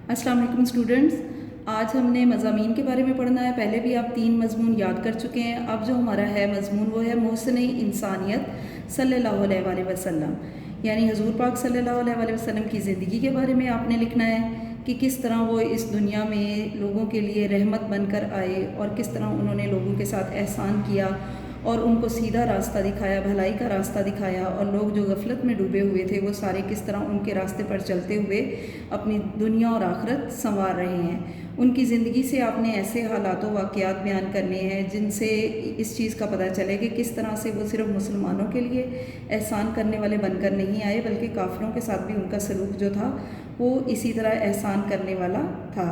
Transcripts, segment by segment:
अस्सलाम वालेकुम स्टूडेंट्स। आज हमने मज़ामीन के बारे में पढ़ना है। पहले भी आप 3 मज़मून याद कर चुके हैं। अब जो हमारा है मज़मून वो है मोहसिन इंसानियत सल्लल्लाहु अलैहि वसल्लम, यानी हजूर पाक सल्लल्लाहु अलैहि वसल्लम की ज़िंदगी के बारे में आपने लिखना है कि किस तरह वो इस दुनिया में लोगों के लिए रहमत बनकर आए और किस तरह उन्होंने लोगों के साथ एहसान किया और उनको सीधा रास्ता दिखाया, भलाई का रास्ता दिखाया, और लोग जो गफलत में डूबे हुए थे वो सारे किस तरह उनके रास्ते पर चलते हुए अपनी दुनिया और आखिरत संवार रहे हैं। उनकी ज़िंदगी से आपने ऐसे हालातों वाक़यात बयान करने हैं जिनसे इस चीज़ का पता चले कि किस तरह से वो सिर्फ मुसलमानों के लिए एहसान करने वाले बनकर नहीं आए, बल्कि काफिरों के साथ भी उनका सलूक जो था वो इसी तरह एहसान करने वाला था।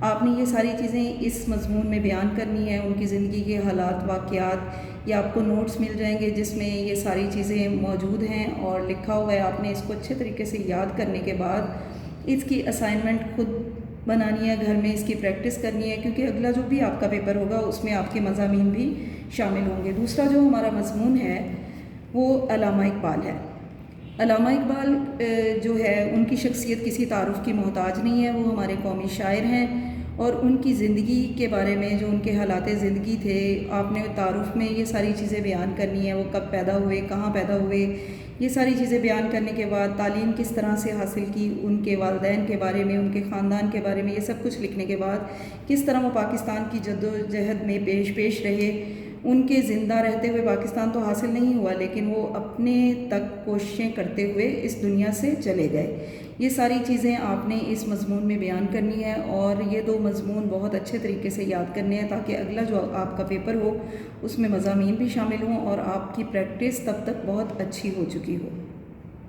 आपने ये सारी चीज़ें इस मज़मून में बयान करनी है। उनकी ज़िंदगी के हालात, वाक़यात, या आपको नोट्स मिल जाएंगे जिसमें ये सारी चीज़ें मौजूद हैं और लिखा हुआ है। आपने इसको अच्छे तरीके से याद करने के बाद इसकी असाइनमेंट खुद बनानी है, घर में इसकी प्रैक्टिस करनी है, क्योंकि अगला जो भी आपका पेपर होगा उसमें आपके मज़ामीन भी शामिल होंगे। दूसरा जो हमारा मज़मून है वो अल्लामा इकबाल है। अल्लामा इकबाल जो है उनकी शख्सियत किसी तारुफ़ की मोहताज नहीं है। वो हमारे कौमी शायर हैं और उनकी ज़िंदगी के बारे में, जो उनके हालात ज़िंदगी थे, आपने तारुफ़ में ये सारी चीज़ें बयान करनी है। वो कब पैदा हुए, कहाँ पैदा हुए, ये सारी चीज़ें बयान करने के बाद तालीम किस तरह से हासिल की, उनके वालिदैन के बारे में, उनके ख़ानदान के बारे में, ये सब कुछ लिखने के बाद किस तरह वो पाकिस्तान की जद्दोजहद में पेश रहे। उनके ज़िंदा रहते हुए पाकिस्तान तो हासिल नहीं हुआ, लेकिन वो अपने तक कोशिशें करते हुए इस दुनिया से चले गए। ये सारी चीज़ें आपने इस मज़मून में बयान करनी है और ये 2 मज़मून बहुत अच्छे तरीके से याद करने हैं ताकि अगला जो आपका पेपर हो उसमें मज़ामीन भी शामिल हों और आपकी प्रैक्टिस तब तक बहुत अच्छी हो चुकी हो।